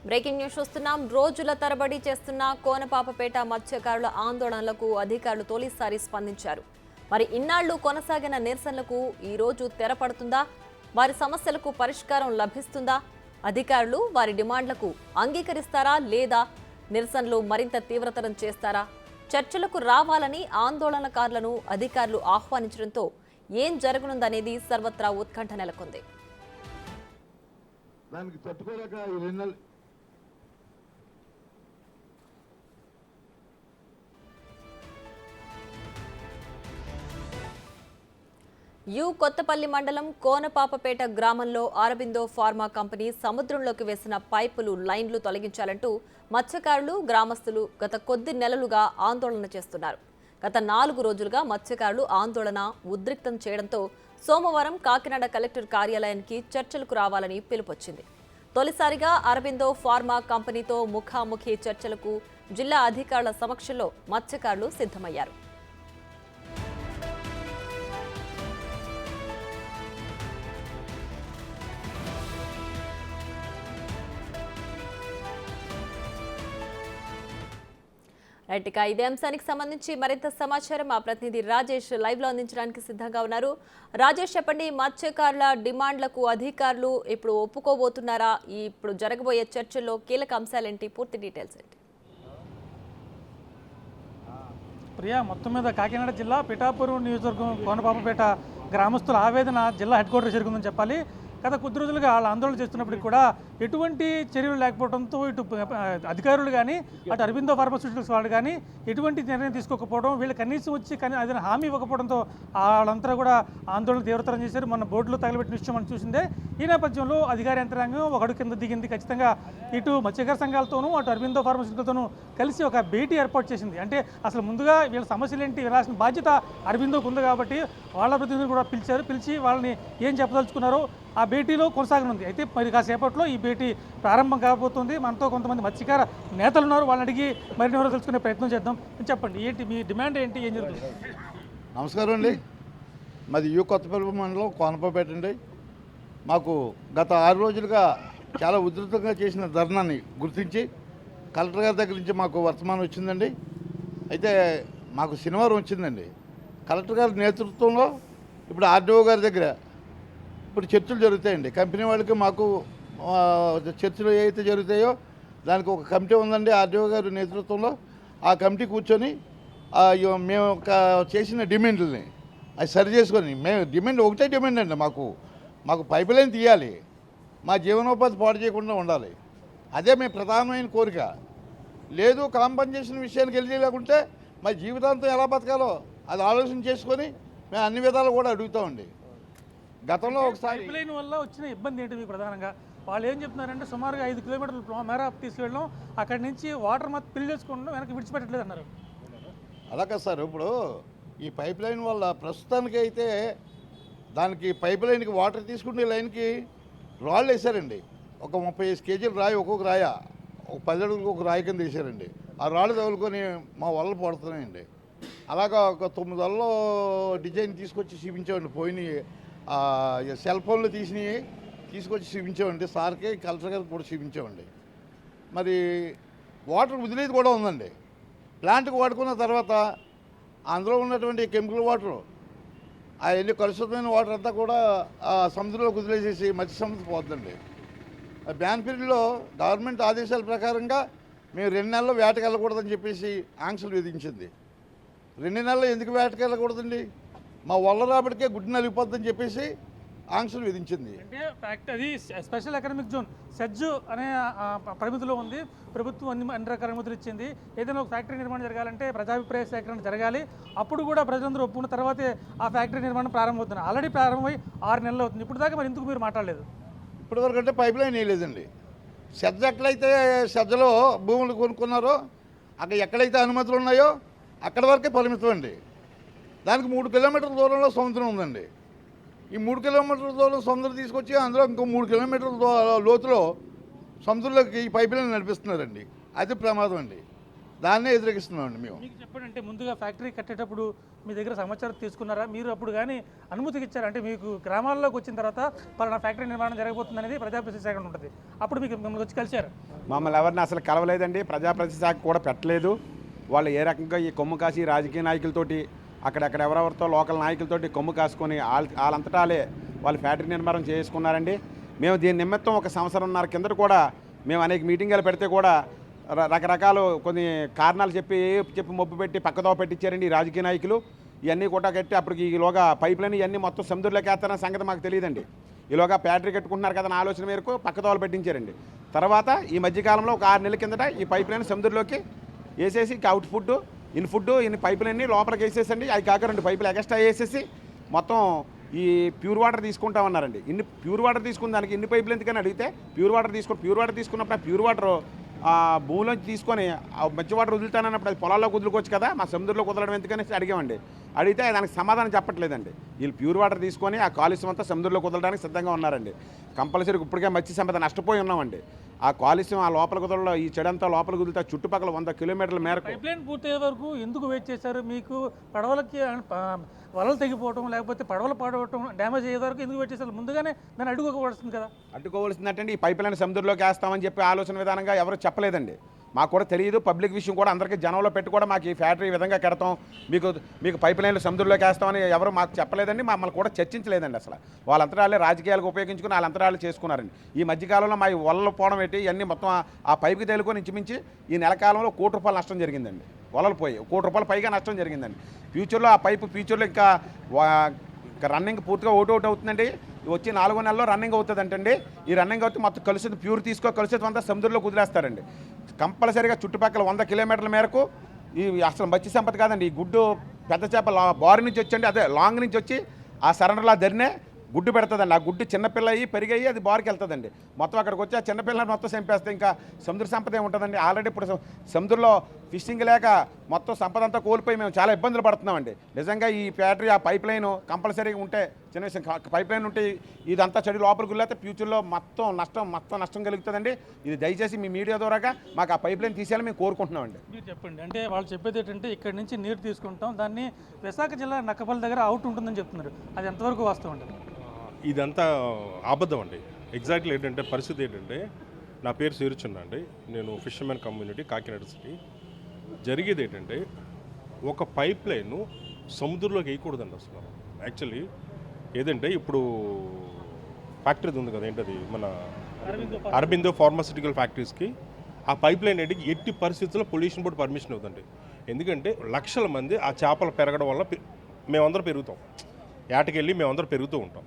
Breaking news చూస్తున్నాం. రోజుల తరబడి చేస్తున్న కోనపాపపేట మత్స్యకారుల ఆందోళనలకు అధికారులు తొలిసారి స్పందించారు. మరి ఇన్నాళ్లు కొనసాగిన నిరసనలకు ఈ రోజు తెరపడుతుందా? వారి సమస్యలకు పరిష్కారం లభిస్తుందా? అధికారులు వారి డిమాండ్లకు అంగీకరిస్తారా లేదా నిరసనలు మరింత తీవ్రతరం చేస్తారా? చర్చలకు రావాలని ఆందోళనకారులను అధికారులు ఆహ్వానించడంతో ఏం జరగనుందనేది సర్వత్రా ఉత్కంఠ నెలకొంది. దానికి తట్టుకోలేక ఈ 2 నెలలు కొత్తపల్లి మండలం కోనపాపపేట గ్రామంలో అరబిందో ఫార్మా కంపెనీ సముద్రంలోకి వేసిన పైపులు లైన్లు తొలగించాలంటూ మత్స్యకారులు గ్రామస్తులు గత కొద్ది నెలలుగా ఆందోళన చేస్తున్నారు. గత 4 రోజులుగా మత్స్యకారులు ఆందోళన ఉద్రిక్తం చేయడంతో సోమవారం కాకినాడ కలెక్టర్ కార్యాలయానికి చర్చలకు రావాలని పిలుపొచ్చింది. తొలిసారిగా అరబిందో ఫార్మా కంపెనీతో ముఖాముఖి చర్చలకు జిల్లా అధికారుల సమక్షంలో మత్స్యకారులు సిద్ధమయ్యారు. రైట్, ఇదే అంశానికి సంబంధించి మరింత సమాచారం మా ప్రతినిధి రాజేష్ లైవ్ లో అందించడానికి సిద్ధంగా ఉన్నారు. రాజేష్, చెప్పండి, మత్స్యకారుల డిమాండ్లకు అధికారులు ఇప్పుడు ఒప్పుకోబోతున్నారా? ఇప్పుడు జరగబోయే చర్చల్లో కీలక అంశాలేంటి? పూర్తి డీటెయిల్స్ ఏంటి? ప్రియా, మొత్తం మీద కాకినాడ జిల్లా పిఠాపురం నియోజకవర్గం కోనపాపపేట గ్రామస్తుల ఆవేదన జిల్లా హెడ్ క్వార్టర్ జరుగుతుందని చెప్పాలి. గత కొద్ది రోజులుగా వాళ్ళు ఆందోళన చేస్తున్నప్పటికీ కూడా ఎటువంటి చర్యలు లేకపోవడంతో ఇటు అధికారులు కానీ అటు అరబిందో ఫార్మాస్యూటికల్స్ వాళ్ళు కానీ ఎటువంటి నిర్ణయం తీసుకోకపోవడం, వీళ్ళు కనీసం వచ్చి అదే హామీ ఇవ్వకపోవడంతో వాళ్ళంతా కూడా ఆందోళన తీవ్రతరం చేశారు. మన బోర్డులో తగలబెట్టిన విషయం మనం చూసిందే. ఈ నేపథ్యంలో అధికార యంత్రాంగం ఒకడు కింద దిగింది. ఖచ్చితంగా ఇటు మత్స్యకార సంఘాలతోనూ అటు అరబిందో ఫార్మాస్యూటికల్తోనూ కలిసి ఒక భేటీ ఏర్పాటు చేసింది. అంటే అసలు ముందుగా వీళ్ళ సమస్యలు ఏంటి వినాల్సిన బాధ్యత అరబిందోకు ఉంది కాబట్టి వాళ్ళ ప్రతినిధులు కూడా పిలిచి వాళ్ళని ఏం చెప్పదలుచుకున్నారో ఆ భేటీలో కొనసాగనుంది. అయితే మరి కాసేపట్లో ఈ భేటీ ప్రారంభం కాబోతుంది. మనతో కొంతమంది మత్స్యకార నేతలు ఉన్నారు, వాళ్ళని అడిగి మరిన్ని వివరాలు తెలుసుకునే ప్రయత్నం చేద్దాం. చెప్పండి, ఏంటి మీ డిమాండ్ ఏంటి, ఏం జరుగుతుంది? నమస్కారం అండి. మాది కొత్తపల్లి మండలం కోనపాపపేట అండి. మాకు గత 6 రోజులుగా చాలా ఉధృతంగా చేసిన ధర్నాన్ని గుర్తించి కలెక్టర్ గారి దగ్గర నుంచి మాకు వర్తమానం వచ్చిందండి. అయితే మాకు శనివారం వచ్చిందండి. కలెక్టర్ గారి నేతృత్వంలో ఇప్పుడు ఆర్డీఓ గారి దగ్గర ఇప్పుడు చర్చలు జరుగుతాయండి. కంపెనీ వాళ్ళకి మాకు చర్చలు ఏవైతే జరుగుతాయో దానికి ఒక కమిటీ ఉందండి ఆర్డీఓ గారి నేతృత్వంలో. ఆ కమిటీ కూర్చొని మేము చేసిన డిమాండ్లని అది సరి చేసుకొని, మేము డిమాండ్ ఒకటే డిమాండ్ అండి, మాకు పైప్ లైన్ తీయాలి, మా జీవనోపాధి పాడు చేయకుండా ఉండాలి. అదే మేము ప్రధానమైన కోరిక. లేదు కాంపన్సేషన్ విషయానికి వెళ్ళి లేకుంటే మా జీవితాంతం ఎలా బతకాలో అది ఆలోచన చేసుకొని మేము అన్ని విధాలు కూడా అడుగుతామండి. గతంలో ఒకసారి పైప్ లైన్ వల్ల వచ్చిన ఇబ్బంది ఏంటి మీకు ప్రధానంగా? వాళ్ళు ఏం చెప్తున్నారంటే సుమారుగా 5 కిలోమీటర్లు మేర తీసుకెళ్ళడం, అక్కడి నుంచి వాటర్ మొత్తం ఫిల్ చేసుకుంటాం, వెనక్కి విడిచిపెట్టట్లేదు అన్నారు. అలా కదా సార్, ఇప్పుడు ఈ పైప్ లైన్ వల్ల ప్రస్తుతానికి అయితే దానికి పైప్ లైన్కి వాటర్ తీసుకునే లైన్కి రాళ్ళు వేశారండి. ఒక 35 కేజీలు రాయి, ఒక్కొక్క రాయ ఒక 10 అడుగులకు ఒక రాయి కింద వేసారండి. ఆ రాళ్ళు తగులుకొని మా వల్ల పడుతున్నాయండి. అలాగా ఒక 9 వల్ల డిజైన్ తీసుకొచ్చి చూపించామండి. పోయినాయి సెల్ ఫోన్లు తీసుకొచ్చి చూపించామండి. సార్కి కలెక్టర్ గారికి కూడా చూపించామండి. మరి వాటర్ వదిలేది కూడా ఉందండి. ప్లాంట్కి వాడుకున్న తర్వాత అందులో ఉన్నటువంటి కెమికల్ వాటర్ వెళ్ళి కలుషితమైన వాటర్ అంతా కూడా సముద్రంలోకి వదిలేసేసి మత్స్య సంపద పోతుందండి. బ్యాన్ పీరియడ్లో గవర్నమెంట్ ఆదేశాల ప్రకారంగా మేము 2 నెలలు వేటకి వెళ్ళకూడదని చెప్పేసి ఆంక్షలు విధించింది. 2 నెలలు ఎందుకు వేటకి వెళ్ళకూడదండి? మా వల్ల రాబడికే గుడ్డు నలిగిపోద్దని చెప్పేసి ఆంక్షలు విధించింది. అంటే ఫ్యాక్ట్ అది స్పెషల్ ఎకనామిక్ జోన్ సెజ్ అనే పరిమితిలో ఉంది. ప్రభుత్వం అన్ని రకాల అనుమతులు ఇచ్చింది. ఏదైనా ఒక ఫ్యాక్టరీ నిర్మాణం జరగాలంటే ప్రజాభిప్రాయ సేకరణ జరగాలి. అప్పుడు కూడా ప్రజలందరూ ఒప్పుకున్న తర్వాతే ఆ ఫ్యాక్టరీ నిర్మాణం ప్రారంభమవుతుంది. ఆల్రెడీ ప్రారంభమై 6 నెలలు అవుతుంది. ఇప్పుడు దాకా మరి ఎందుకు మీరు మాట్లాడలేదు? ఇప్పటివరకు అంటే పైప్ లైన్ వేయలేదండి. సెజ్ ఎక్కడైతే సెజ్లో భూములు కొనుక్కున్నారో అక్కడ ఎక్కడైతే అనుమతులు ఉన్నాయో అక్కడ వరకే పరిమితం అండి. దానికి 3 కిలోమీటర్ల దూరంలో సముద్రం ఉందండి. ఈ 3 కిలోమీటర్ల దూరం సముద్రం తీసుకొచ్చి అందులో ఇంకో 3 కిలోమీటర్ల లోతులో సముద్రంలోకి ఈ పైప్ లైన్ నడిపిస్తున్నారండి. అది ప్రమాదం అండి. దాన్నే వ్యతిరేకిస్తున్నామండి మేము. మీకు చెప్పండి, అంటే ముందుగా ఫ్యాక్టరీ కట్టేటప్పుడు మీ దగ్గర సమాచారం తీసుకున్నారా? మీరు అప్పుడు కానీ అనుమతికి ఇచ్చారు? అంటే మీకు గ్రామాల్లోకి వచ్చిన తర్వాత పలానా ఫ్యాక్టరీ నిర్మాణం జరగబోతుంది అనేది ప్రజాప్రతినిధి శాఖ ఉంటుంది, అప్పుడు మీకు మిమ్మల్ని వచ్చి కలిశారు? మమ్మల్ని ఎవరిని అసలు కలవలేదండి, ప్రజాప్రతినిధి శాఖ కూడా పెట్టలేదు. వాళ్ళు ఏ రకంగా ఈ కొమ్ము కాసి రాజకీయ నాయకులతోటి అక్కడక్కడ ఎవరెవరితో లోకల్ నాయకులతోటి కొమ్ము కాసుకొని వాళ్ళంతటాలే వాళ్ళు ఫ్యాక్టరీ నిర్మాణం చేసుకున్నారండి. మేము దీని నిమిత్తం 1 సంవత్సరంన్నర కిందట కూడా మేము అనేక మీటింగులు పెడితే కూడా రకరకాలు కొన్ని కారణాలు చెప్పి మొబ్బు పెట్టి పక్కదో పెట్టించారండి ఈ రాజకీయ నాయకులు. ఇవన్నీ కూడా కట్టి అప్పటికి ఈలోగా పైప్ లైన్ ఇవన్నీ మొత్తం సముద్రంలోకి వేస్తారన్న సంగతి మాకు తెలియదండి. ఈలోగా ఫ్యాక్టరీ కట్టుకుంటున్నారు కదా నా ఆలోచన మేరకు పక్కదోవలు పెట్టించారండి. తర్వాత ఈ మధ్యకాలంలో ఒక 6 నెలల కిందట ఈ పైప్ లైన్ సముద్రంలోకి వేసేసి అవుట్ ఫుడ్ ఇన్ ఫుడ్ ఇన్ని పైపులు అన్నీ లోపలికి వేసేసండి. అవి కాక 2 పైపులు ఎక్స్ట్రా వేసేసి మొత్తం ఈ ప్యూర్ వాటర్ తీసుకుంటామన్నారండి. ఇన్ని ప్యూర్ వాటర్ తీసుకున్న దానికి ఇన్ని పైపులు ఎందుకని అడిగితే ప్యూర్ వాటర్ తీసుకున్నప్పుడు ఆ ప్యూర్ వాటర్ భూమిలోంచి తీసుకొని మంచి వాటర్ వదులుతానన్నప్పుడు అది పొలాల్లోకి వదులుకోవచ్చు కదా, మా సముద్రంలో కుదరడం ఎందుకని అడిగామండి. అడిగితే దానికి సమాధానం చెప్పట్లేదండి. వీళ్ళు ప్యూర్ వాటర్ తీసుకొని ఆ కాలుష్యం అంతా సముద్రంలో కుదలడానికి సిద్ధంగా ఉన్నారండి. కంపల్సరీగా ఇప్పటికే మత్స్య సంపద నష్టపోయి ఉన్నామండి. ఆ కాలుష్యం ఆ లోపల కుదరలో ఈ చెడంతా లోపల కుదిరితే చుట్టుపక్కల 100 కిలోమీటర్ల మేరకు. పైప్ లైన్ పూర్తయ్యే వరకు ఎందుకు వెయిట్ చేశారు? మీకు పడవలకి వలలు తెగిపోవటం లేకపోతే పడవలు పాడవటం డ్యామేజ్ అయ్యే వరకు ఎందుకు వెయిట్ చేశారు? ముందుగానే దాన్ని అడ్డుకోవాల్సింది కదా. అడ్డుకోవాల్సిందంటే ఈ పైప్ లైన్ సముద్రంలోకి వేస్తామని చెప్పి ఆలోచన విధానంగా ఎవరు చెప్పలేదండి. మాకు కూడా తెలియదు, పబ్లిక్ విషయం కూడా అందరికీ జనంలో పెట్టి కూడా మాకు ఈ ఫ్యాక్టరీ ఈ విధంగా కడతాం మీకు పైప్ లైన్లు సముద్రంలోకి వేస్తామని ఎవరు మాకు చెప్పలేదండి, మమ్మల్ని కూడా చర్చించలేదండి. అసలు వాళ్ళంతరాలే రాజకీయాలకు ఉపయోగించుకుని వాళ్ళంతరాలు చేసుకున్నారండి. ఈ మధ్యకాలంలో మా వలలు పోవడం ఏంటి ఇవన్నీ మొత్తం ఆ పైపుకి తేలుకొని ఇంచుమించి ఈ నెల కాలంలో ₹1 కోటి నష్టం జరిగిందండి. వలలు పోయి ₹1 కోటి పైగా నష్టం జరిగిందండి. ఫ్యూచర్లో ఆ పైపు ఫ్యూచర్లో ఇంకా రన్నింగ్ పూర్తిగా ఒకటి అవుతుందండి. వచ్చి 4వ నెలలో రన్నింగ్ అవుతుందంటండి. ఈ రన్నింగ్ అవుతే మొత్తం కలిసి ప్యూర్ కలిసేది అంతా సముద్రంలో కుదిలేస్తారండి. కంపల్సరీగా చుట్టుపక్కల 100 కిలోమీటర్ల మేరకు ఈ అసలు మత్స్య సంపద కాదండి, ఈ గుడ్డు పెద్ద చేప బారి నుంచి వచ్చండి, అదే లాంగ్ నుంచి వచ్చి ఆ సరెండర్లో ధరినే గుడ్డు పెడుతుందండి. ఆ గుడ్డు చిన్నపిల్ల అయ్యి పెరిగాయి అది బారికి వెళ్తుందండి. మొత్తం అక్కడికి వచ్చి ఆ చిన్నపిల్లని మొత్తం చంపేస్తే ఇంకా సముద్ర సంపద ఏముంటుందండి. ఆల్రెడీ ఇప్పుడు సముద్రంలో ఫిషింగ్ లేక మొత్తం సంపద అంతా కోల్పోయి మేము చాలా ఇబ్బందులు పడుతున్నామండి. నిజంగా ఈ ఫ్యాక్టరీ ఆ పైప్ లైన్ కంపల్సరీగా ఉంటే చిన్న విషయం, పైప్ లైన్ ఉంటే ఇదంతా చెడు లోపలికి వెళ్ళితే ఫ్యూచర్లో మొత్తం నష్టం కలుగుతుందండి. ఇది దయచేసి మీ మీడియా ద్వారాగా మాకు ఆ పైప్ లైన్ తీసేయాలని మేము కోరుకుంటున్నామండి. మీరు చెప్పండి, అంటే వాళ్ళు చెప్పేది ఏంటంటే ఇక్కడ నుంచి నీరు తీసుకుంటాం, దాన్ని విశాఖ జిల్లా నక్కపల్లి దగ్గర అవుట్ ఉంటుందని చెప్తున్నారు. అది ఎంతవరకు వాస్తవం అండి? ఇదంతా అబద్ధం అండి. ఎగ్జాక్ట్లీ ఏంటంటే పరిస్థితి ఏంటంటే, నా పేరు సీరుచున్నా అండి, నేను ఫిషర్మెన్ కమ్యూనిటీ కాకినాడ సిటీ. జరిగేది ఏంటంటే ఒక పైప్ లైన్ సముద్రంలోకి వేయకూడదండి అసలు. యాక్చువల్లీ ఏదంటే ఇప్పుడు ఫ్యాక్టరీ ఉంది కదా, ఏంటది మన అరబిందో ఫార్మాసిటికల్ ఫ్యాక్టరీస్కి ఆ పైప్ లైన్ ఏంటి ఎట్టి పరిస్థితుల్లో పొల్యూషన్ బోర్డు పర్మిషన్ ఇవ్వదండి. ఎందుకంటే లక్షల మంది ఆ చేపలు పెరగడం వల్ల మేమందరం పెరుగుతాం, ఏటకెళ్ళి మేమందరం పెరుగుతూ ఉంటాం.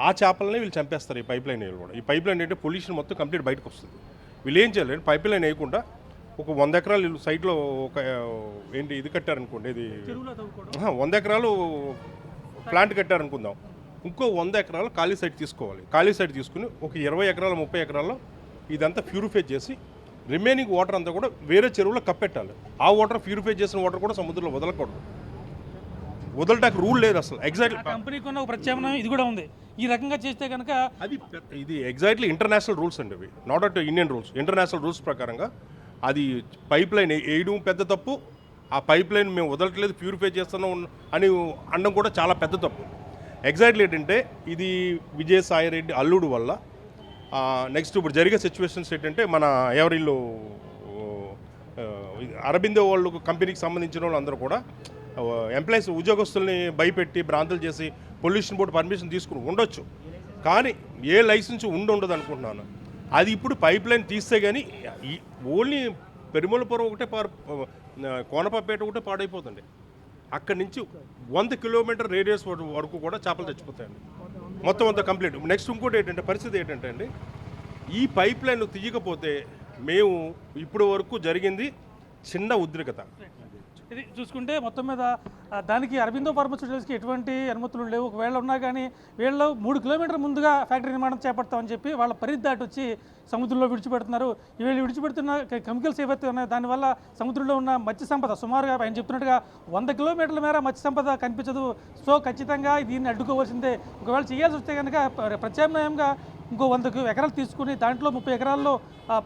ఆ చేపలనే వీళ్ళు చంపేస్తారు ఈ పైప్ లైన్ కూడా. ఈ పైప్ లైన్ అంటే పొల్యూషన్ మొత్తం కంప్లీట్ బయటకు వస్తుంది. వీళ్ళు ఏం చేయాలి, పైప్ లైన్ వేయకుండా ఒక 100 ఎకరాలు వీళ్ళు సైడ్లో ఒక ఇది కట్టారనుకోండి, ఇది 100 ఎకరాలు ప్లాంట్ కట్టారనుకుందాం, ఇంకో 100 ఎకరాలు ఖాళీ సైట్ తీసుకోవాలి. ఖాళీ సైట్ తీసుకుని ఒక 20 ఎకరాలు 30 ఎకరాల్లో ఇదంతా ప్యూరిఫై చేసి రిమైనింగ్ వాటర్ అంతా కూడా వేరే చెరువులో కప్పెట్టాలి. ఆ వాటర్ ప్యూరిఫై చేసిన వాటర్ కూడా సముద్రంలో వదలకూడదు. వదలటానికి రూల్ లేదు అసలు. ఎగ్జాక్ట్లీ కంపెనీకి ఉన్న ఒక ప్రత్యామ్నాయం ఇది కూడా ఉంది. ఈ రకంగా చేస్తే కనుక ఇది ఎగ్జాక్ట్లీ ఇంటర్నేషనల్ రూల్స్ అండి ఇవి, not at Indian rules. International rules ప్రకారంగా అది పైప్ లైన్ వేయడం పెద్ద తప్పు. ఆ పైప్ లైన్ మేము వదలట్లేదు ప్యూరిఫై చేస్తున్నాం అని అనడం కూడా చాలా పెద్ద తప్పు. ఎగ్జాక్ట్లీ ఏంటంటే ఇది విజయసాయిరెడ్డి అల్లుడు వల్ల నెక్స్ట్ ఇప్పుడు జరిగే సిచ్యువేషన్స్ ఏంటంటే మన ఎవరిల్లు అరబిందో వాళ్ళు కంపెనీకి సంబంధించిన వాళ్ళు అందరూ కూడా ఎంప్లాయీస్ ఉద్యోగస్తుల్ని భయపెట్టి భ్రాంతులు చేసి పొల్యూషన్ బోర్డు పర్మిషన్ తీసుకుని ఉండొచ్చు, కానీ ఏ లైసెన్స్ ఉండదు అనుకుంటున్నాను. అది ఇప్పుడు పైప్ లైన్ తీస్తే కానీ ఓన్లీ పెరుమలపురం ఒకటే కోనపపేట ఒకటే పాడైపోతుంది. అక్కడి నుంచి 100 కిలోమీటర్ రేడియస్ వరకు కూడా చేపలు చచ్చిపోతాయండి మొత్తం అంతా కంప్లీట్. నెక్స్ట్ ఇంకోటి ఏంటంటే పరిస్థితి ఏంటంటే అండి, ఈ పైప్ లైన్ తీయకపోతే మేము ఇప్పుడు వరకు జరిగింది చిన్న ఉద్రిక్తత. ఇది చూసుకుంటే మొత్తం మీద దానికి అరబిందో ఫార్మాస్యూటికల్స్కి ఎటువంటి అనుమతులు లేవు. ఒకవేళ ఉన్నా కానీ వీళ్ళు 3 కిలోమీటర్ల ముందుగా ఫ్యాక్టరీ నిర్మాణం చేపడతామని చెప్పి వాళ్ళ పరిధి దాటి వచ్చి సముద్రంలో విడిచిపెడుతున్నారు. వీళ్ళు విడిచిపెడుతున్న కెమికల్స్ ఏవైతే ఉన్నాయో దానివల్ల సముద్రంలో ఉన్న మత్స్య సంపద సుమారుగా ఆయన చెప్తున్నట్టుగా 100 కిలోమీటర్ల మేర మత్స్య సంపద కనిపించదు. సో ఖచ్చితంగా దీన్ని అడ్డుకోవాల్సిందే. ఒకవేళ చేయాల్సి వస్తే కనుక ప్రత్యామ్నాయంగా ఇంకో 100 ఎకరాలు తీసుకుని దాంట్లో 30 ఎకరాల్లో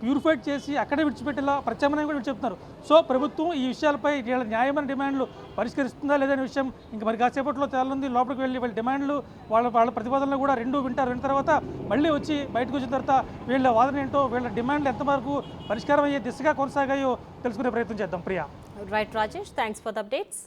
ప్యూరిఫైడ్ చేసి అక్కడే విడిచిపెట్టేలా ప్రత్యామ్నాయం కూడా చెప్తున్నారు. సో ప్రభుత్వం ఈ విషయాలపై వీళ్ళ న్యాయమైన డిమాండ్లు పరిష్కరిస్తుందా లేదనే విషయం ఇంకా మరి కాసేపట్లో తేలుంది. లోపలికి వెళ్ళి వాళ్ళ డిమాండ్లు వాళ్ళ ప్రతిపాదనలు కూడా వింటారు. విన్న తర్వాత మళ్ళీ వచ్చి బయటకు వచ్చిన తర్వాత వీళ్ళ వాదన ఏంటో, వీళ్ళ డిమాండ్లు ఎంతవరకు పరిష్కారం అయ్యే దిశగా కొనసాగాయో తెలుసుకునే ప్రయత్నం చేద్దాం. Priya. Right Rajesh, thanks for the updates.